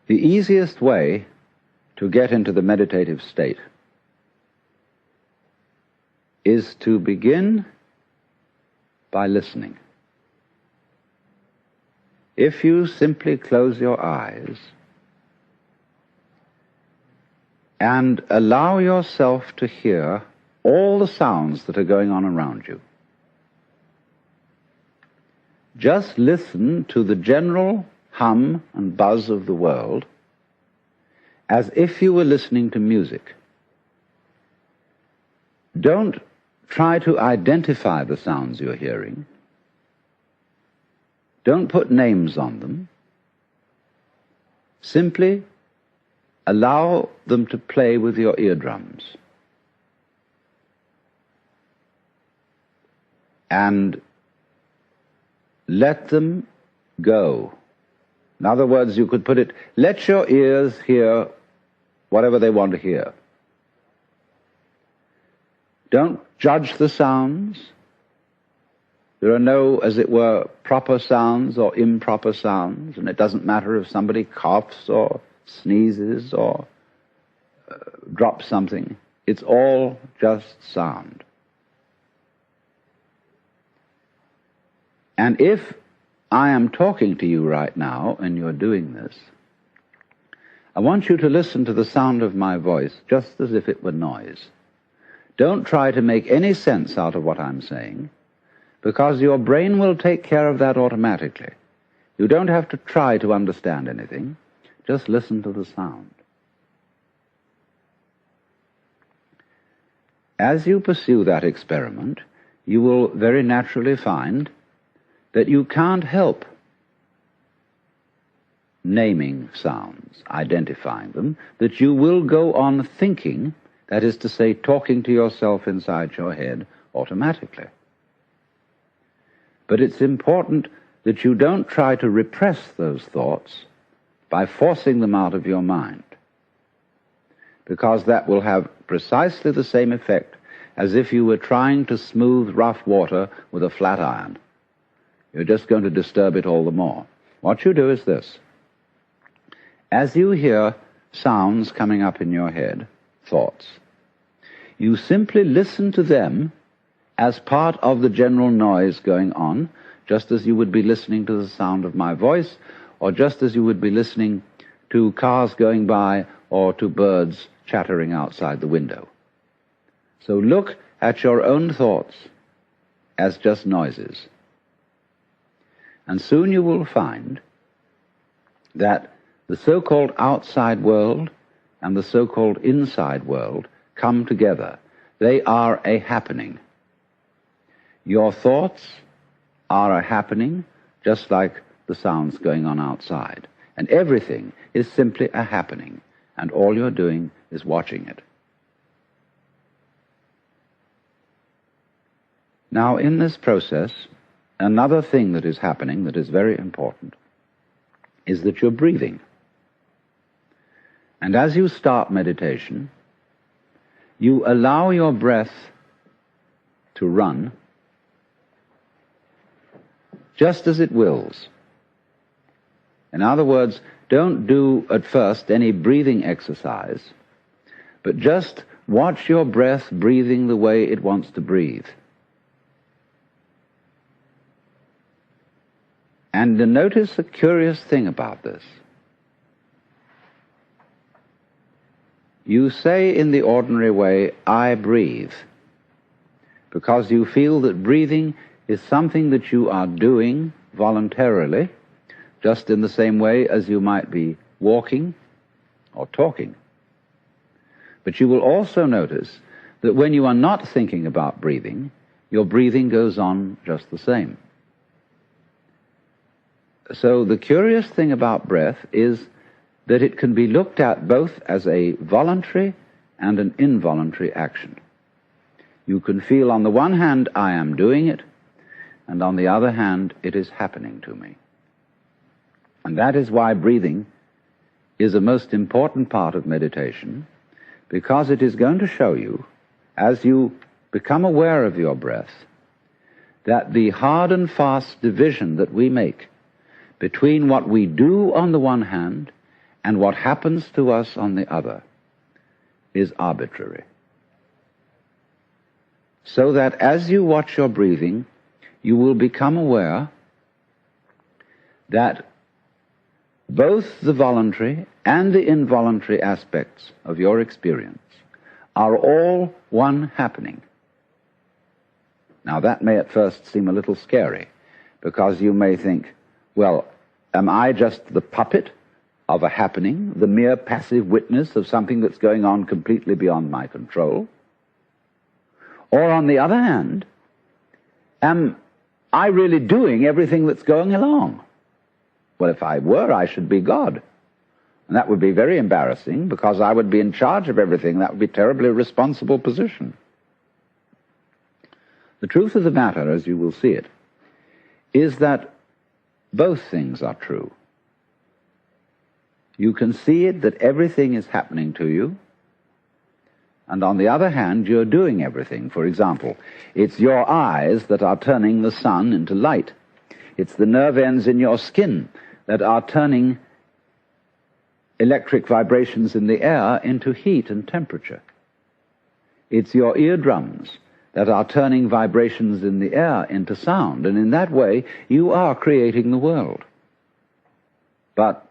The easiest way to get into the meditative state is to begin by listening. If you simply close your eyes and allow yourself to hear all the sounds that are going on around you, just listen to the general hum and buzz of the world as if you were listening to music. Don't try to identify the sounds you're hearing. Don't put names on them. Simply allow them to play with your eardrums. And let them go. In other words, you could put it, let your ears hear whatever they want to hear. Don't judge the sounds. There are no, as it were, proper sounds or improper sounds, and it doesn't matter if somebody coughs or sneezes or drops something. It's all just sound. And if I am talking to you right now and you're doing this, I want you to listen to the sound of my voice just as if it were noise. Don't try to make any sense out of what I'm saying, because your brain will take care of that automatically. You don't have to try to understand anything. Just listen to the sound. As you pursue that experiment, you will very naturally find that you can't help naming sounds, identifying them, that you will go on thinking, that is to say, talking to yourself inside your head automatically. But it's important that you don't try to repress those thoughts by forcing them out of your mind, because that will have precisely the same effect as if you were trying to smooth rough water with a flat iron. You're just going to disturb it all the more. What you do is this. As you hear sounds coming up in your head, thoughts, you simply listen to them as part of the general noise going on, just as you would be listening to the sound of my voice, or just as you would be listening to cars going by or to birds chattering outside the window. So look at your own thoughts as just noises. And soon you will find that the so-called outside world and the so-called inside world come together. They are a happening. Your thoughts are a happening, just like the sounds going on outside. And everything is simply a happening, and all you're doing is watching it. Now, in this process, another thing that is happening that is very important is that you're breathing. And as you start meditation, you allow your breath to run just as it wills. In other words, don't do at first any breathing exercise, but just watch your breath breathing the way it wants to breathe. And notice a curious thing about this. You say in the ordinary way, I breathe, because you feel that breathing is something that you are doing voluntarily, just in the same way as you might be walking or talking. But you will also notice that when you are not thinking about breathing, your breathing goes on just the same. So the curious thing about breath is that it can be looked at both as a voluntary and an involuntary action. You can feel on the one hand, I am doing it, and on the other hand, it is happening to me. And that is why breathing is a most important part of meditation, because it is going to show you, as you become aware of your breath, that the hard and fast division that we make between what we do on the one hand and what happens to us on the other is arbitrary. So that as you watch your breathing, you will become aware that both the voluntary and the involuntary aspects of your experience are all one happening. Now that may at first seem a little scary, because you may think, well, am I just the puppet of a happening, the mere passive witness of something that's going on completely beyond my control? Or on the other hand, am I really doing everything that's going along? Well, if I were, I should be God. And that would be very embarrassing, because I would be in charge of everything. That would be a terribly responsible position. The truth of the matter, as you will see it, is that both things are true. You can see it that everything is happening to you, and on the other hand, you're doing everything. For example, it's your eyes that are turning the sun into light. It's the nerve ends in your skin that are turning electric vibrations in the air into heat and temperature. It's your eardrums that are turning vibrations in the air into sound, and in that way you are creating the world. But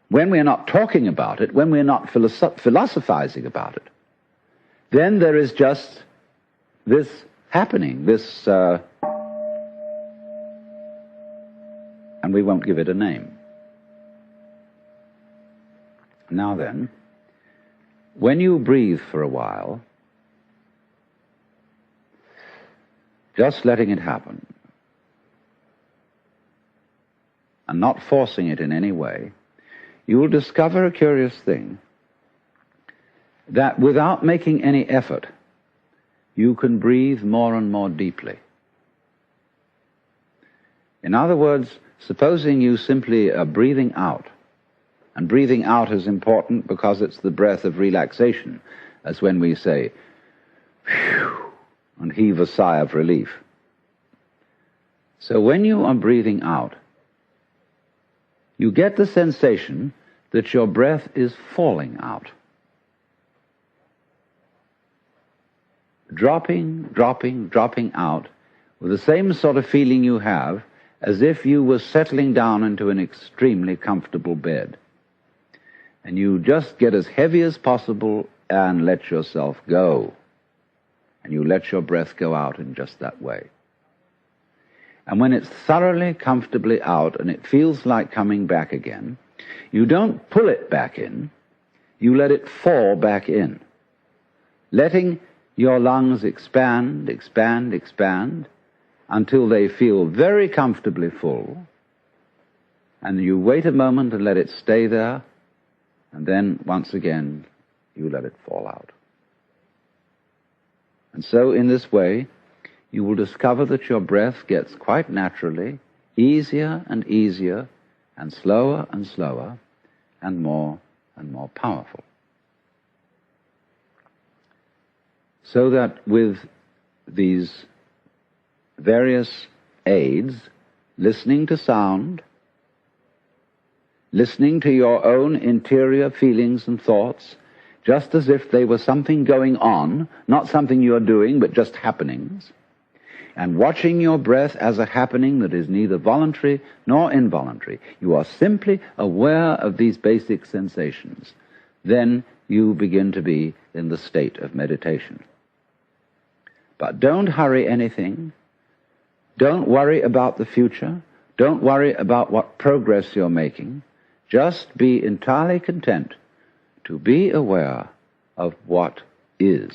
when we're not talking about it, when we're not philosophizing about it, then there is just this happening, this, and we won't give it a name. Now then, when you breathe for a while, just letting it happen, and not forcing it in any way, you will discover a curious thing, that without making any effort, you can breathe more and more deeply. In other words, supposing you simply are breathing out, and breathing out is important because it's the breath of relaxation, as when we say, phew, and heave a sigh of relief. So when you are breathing out, you get the sensation that your breath is falling out. Dropping, dropping, dropping out, with the same sort of feeling you have as if you were settling down into an extremely comfortable bed. And you just get as heavy as possible and let yourself go. And you let your breath go out in just that way. And when it's thoroughly, comfortably out and it feels like coming back again, you don't pull it back in, you let it fall back in, letting your lungs expand, expand, expand, until they feel very comfortably full, and you wait a moment and let it stay there, and then, once again, you let it fall out. And so, in this way, you will discover that your breath gets quite naturally easier and easier, and slower, and more powerful. So that with these various aids, listening to sound, listening to your own interior feelings and thoughts, just as if they were something going on, not something you're doing, but just happenings, and watching your breath as a happening that is neither voluntary nor involuntary. You are simply aware of these basic sensations. Then you begin to be in the state of meditation. But don't hurry anything. Don't worry about the future. Don't worry about what progress you're making. Just be entirely content to be aware of what is.